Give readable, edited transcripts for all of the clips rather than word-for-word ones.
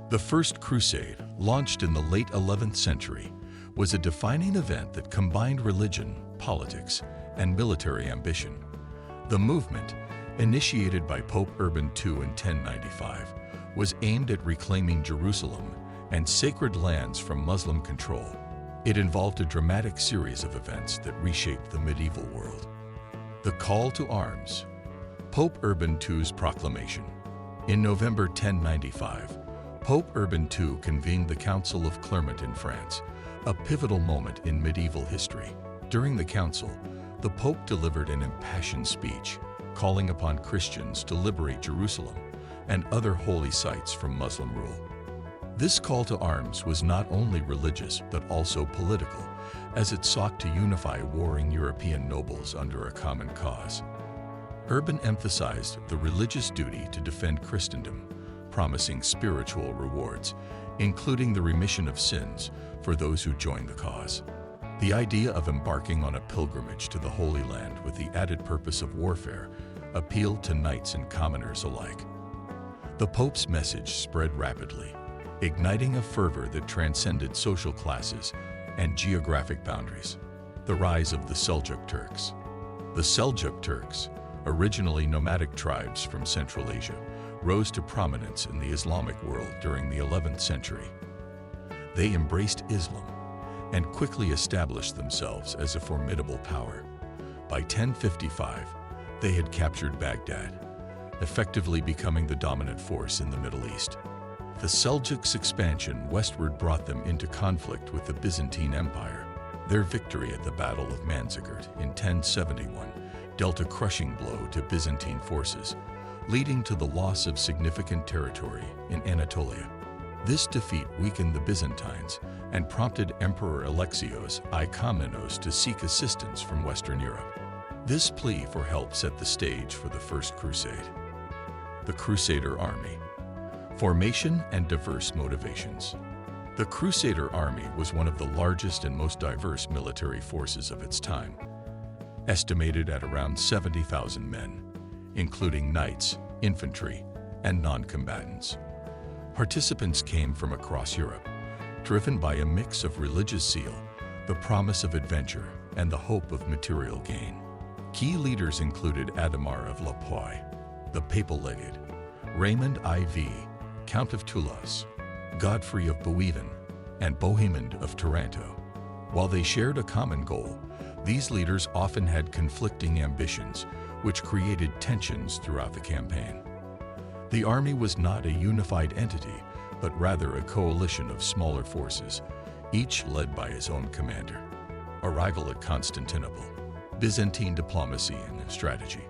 The First Crusade, launched in the late 11th century, was a defining event that combined religion, politics, and military ambition. The movement, initiated by Pope Urban II in 1095, was aimed at reclaiming Jerusalem and sacred lands from Muslim control. It involved a dramatic series of events that reshaped the medieval world. The call to arms. Pope Urban II's proclamation. In November 1095, Pope Urban II convened the Council of Clermont in France, a pivotal moment in medieval history. During the council, the Pope delivered an impassioned speech, calling upon Christians to liberate Jerusalem and other holy sites from Muslim rule. This call to arms was not only religious but also political, as it sought to unify warring European nobles under a common cause. Urban emphasized the religious duty to defend Christendom, promising spiritual rewards, including the remission of sins for those who join the cause. The idea of embarking on a pilgrimage to the Holy Land with the added purpose of warfare appealed to knights and commoners alike. The Pope's message spread rapidly, igniting a fervor that transcended social classes and geographic boundaries. The rise of the Seljuk Turks. The Seljuk Turks, originally nomadic tribes from Central Asia, rose to prominence in the Islamic world during the 11th century. They embraced Islam and quickly established themselves as a formidable power. By 1055, they had captured Baghdad, effectively becoming the dominant force in the Middle East. The Seljuks' expansion westward brought them into conflict with the Byzantine Empire. Their victory at the Battle of Manzikert in 1071 dealt a crushing blow to Byzantine forces, leading to the loss of significant territory in Anatolia. This defeat weakened the Byzantines and prompted Emperor Alexios I Komnenos to seek assistance from Western Europe. This plea for help set the stage for the First Crusade. The Crusader Army. Formation and diverse motivations. The Crusader Army was one of the largest and most diverse military forces of its time, estimated at around 70,000 men, including knights, infantry, and non-combatants. Participants came from across Europe, driven by a mix of religious zeal, the promise of adventure, and the hope of material gain. Key leaders included Adhemar of La Poix, the papal legate, Raymond IV, Count of Toulouse, Godfrey of Bouillon, and Bohemond of Taranto. While they shared a common goal, these leaders often had conflicting ambitions, which created tensions throughout the campaign. The army was not a unified entity, but rather a coalition of smaller forces, each led by his own commander. Arrival at Constantinople. Byzantine diplomacy and strategy.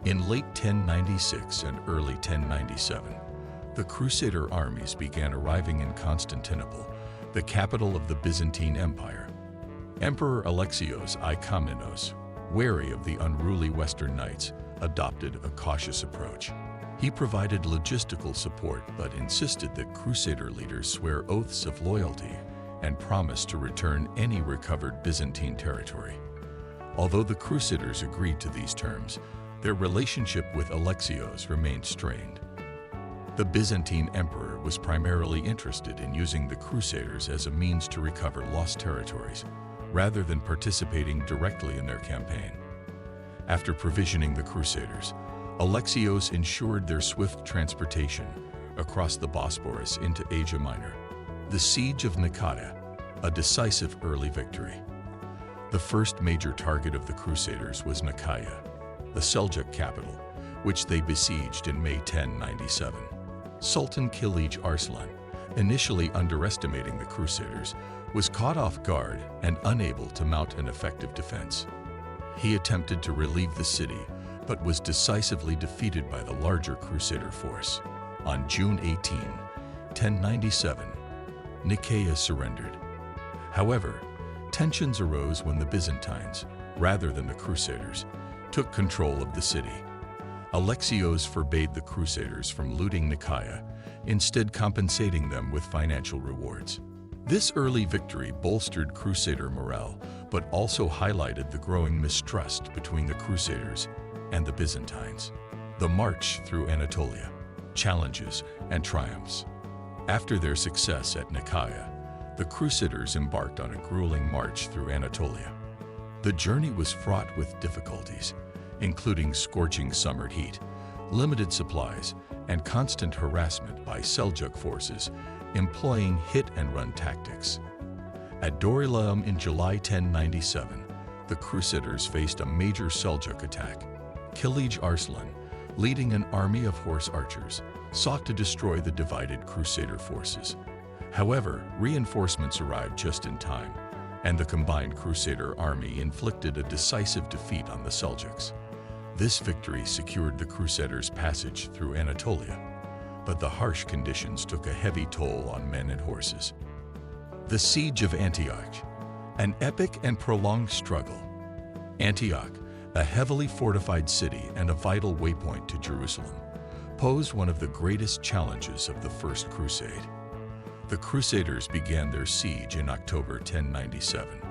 In late 1096 and early 1097, the Crusader armies began arriving in Constantinople, the capital of the Byzantine Empire. Emperor Alexios I Komnenos, wary of the unruly Western knights, adopted a cautious approach. He provided logistical support but insisted that Crusader leaders swear oaths of loyalty and promise to return any recovered Byzantine territory. Although the Crusaders agreed to these terms, their relationship with Alexios remained strained. The Byzantine emperor was primarily interested in using the Crusaders as a means to recover lost territories, rather than participating directly in their campaign. After provisioning the Crusaders, Alexios ensured their swift transportation across the Bosporus into Asia Minor. The Siege of Nicaea, a decisive early victory. The first major target of the Crusaders was Nicaea, the Seljuk capital, which they besieged in May 1097. Sultan Kilij Arslan, initially underestimating the Crusaders, was caught off guard and unable to mount an effective defense. He attempted to relieve the city, but was decisively defeated by the larger Crusader force. On June 18, 1097, Nicaea surrendered. However, tensions arose when the Byzantines, rather than the Crusaders, took control of the city. Alexios forbade the Crusaders from looting Nicaea, instead compensating them with financial rewards. This early victory bolstered Crusader morale, but also highlighted the growing mistrust between the Crusaders and the Byzantines. The march through Anatolia. Challenges and triumphs. After their success at Nicaea, the Crusaders embarked on a grueling march through Anatolia. The journey was fraught with difficulties, including scorching summer heat, limited supplies, and constant harassment by Seljuk forces employing hit-and-run tactics. At Dorylaeum in July 1097, the Crusaders faced a major Seljuk attack. Kilij Arslan, leading an army of horse archers, sought to destroy the divided Crusader forces. However, reinforcements arrived just in time, and the combined Crusader army inflicted a decisive defeat on the Seljuks. This victory secured the Crusaders' passage through Anatolia, but the harsh conditions took a heavy toll on men and horses. The Siege of Antioch, an epic and prolonged struggle. Antioch, a heavily fortified city and a vital waypoint to Jerusalem, posed one of the greatest challenges of the First Crusade. The Crusaders began their siege in October 1097,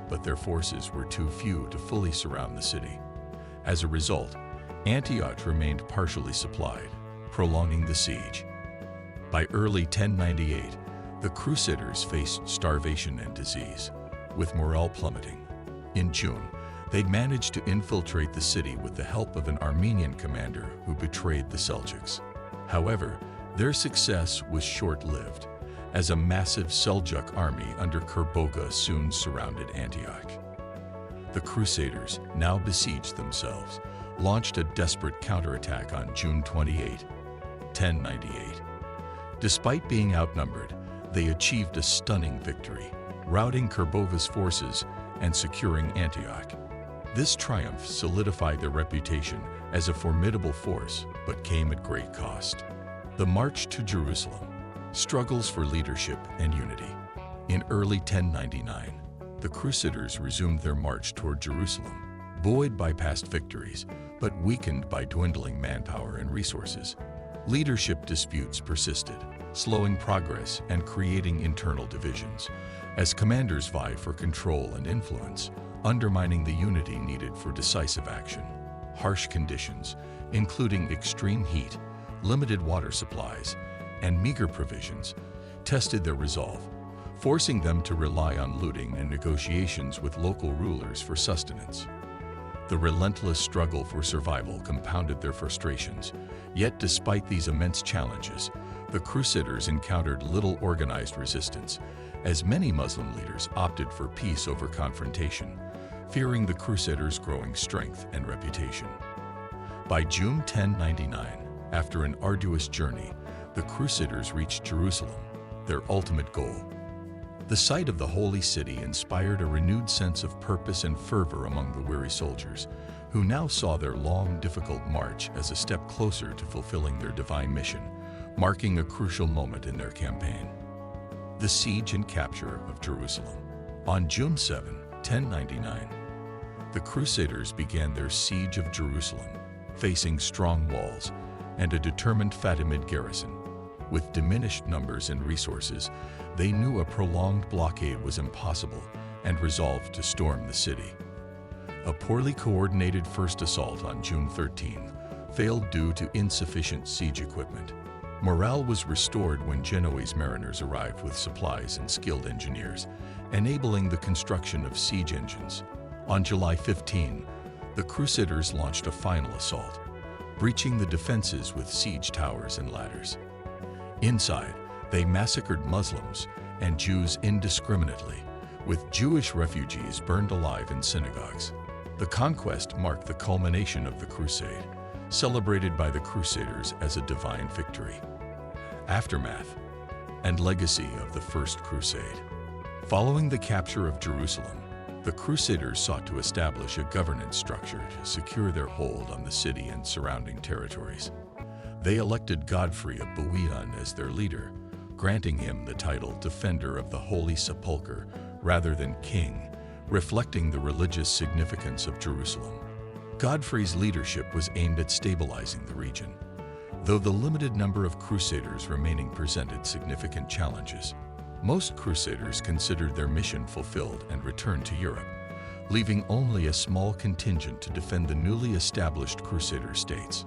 but their forces were too few to fully surround the city. As a result, Antioch remained partially supplied, prolonging the siege. By early 1098, the Crusaders faced starvation and disease, with morale plummeting. In June, they managed to infiltrate the city with the help of an Armenian commander who betrayed the Seljuks. However, their success was short-lived, as a massive Seljuk army under Kerboga soon surrounded Antioch. The Crusaders, now besieged themselves, launched a desperate counterattack on June 28, 1098. Despite being outnumbered, they achieved a stunning victory, routing Kerboga's forces and securing Antioch. This triumph solidified their reputation as a formidable force, but came at great cost. The march to Jerusalem, struggles for leadership and unity. In early 1099, the Crusaders resumed their march toward Jerusalem, buoyed by past victories, but weakened by dwindling manpower and resources. Leadership disputes persisted, slowing progress and creating internal divisions, as commanders vie for control and influence, undermining the unity needed for decisive action. Harsh conditions, including extreme heat, limited water supplies, and meager provisions, tested their resolve, forcing them to rely on looting and negotiations with local rulers for sustenance. The relentless struggle for survival compounded their frustrations, yet despite these immense challenges, the Crusaders encountered little organized resistance, as many Muslim leaders opted for peace over confrontation, fearing the Crusaders' growing strength and reputation. By June 1099, after an arduous journey, the Crusaders reached Jerusalem, their ultimate goal. The sight of the holy city inspired a renewed sense of purpose and fervor among the weary soldiers, who now saw their long, difficult march as a step closer to fulfilling their divine mission, marking a crucial moment in their campaign. The siege and capture of Jerusalem. On June 7, 1099, the Crusaders began their siege of Jerusalem, facing strong walls and a determined Fatimid garrison. With diminished numbers and resources, they knew a prolonged blockade was impossible and resolved to storm the city. A poorly coordinated first assault on June 13 failed due to insufficient siege equipment. Morale was restored when Genoese mariners arrived with supplies and skilled engineers, enabling the construction of siege engines. On July 15, the Crusaders launched a final assault, breaching the defenses with siege towers and ladders. Inside, they massacred Muslims and Jews indiscriminately, with Jewish refugees burned alive in synagogues. The conquest marked the culmination of the Crusade, celebrated by the Crusaders as a divine victory. Aftermath and legacy of the First Crusade. Following the capture of Jerusalem, the Crusaders sought to establish a governance structure to secure their hold on the city and surrounding territories. They elected Godfrey of Bouillon as their leader, granting him the title Defender of the Holy Sepulchre rather than king, reflecting the religious significance of Jerusalem. Godfrey's leadership was aimed at stabilizing the region, though the limited number of Crusaders remaining presented significant challenges. Most Crusaders considered their mission fulfilled and returned to Europe, leaving only a small contingent to defend the newly established Crusader states.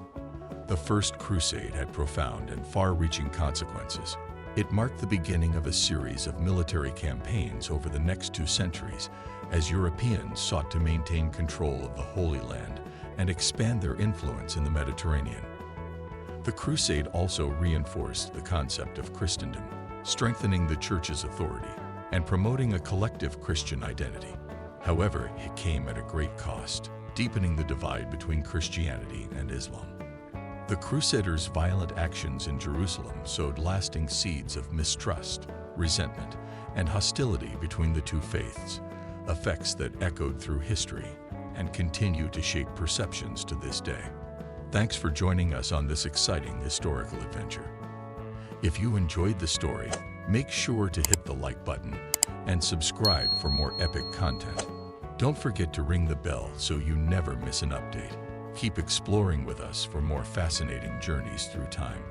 The First Crusade had profound and far-reaching consequences. It marked the beginning of a series of military campaigns over the next 2 centuries as Europeans sought to maintain control of the Holy Land and expand their influence in the Mediterranean. The Crusade also reinforced the concept of Christendom, strengthening the Church's authority and promoting a collective Christian identity. However, it came at a great cost, deepening the divide between Christianity and Islam. The Crusaders' violent actions in Jerusalem sowed lasting seeds of mistrust, resentment, and hostility between the two faiths, effects that echoed through history and continue to shape perceptions to this day. Thanks for joining us on this exciting historical adventure. If you enjoyed the story, make sure to hit the like button and subscribe for more epic content. Don't forget to ring the bell so you never miss an update. Keep exploring with us for more fascinating journeys through time.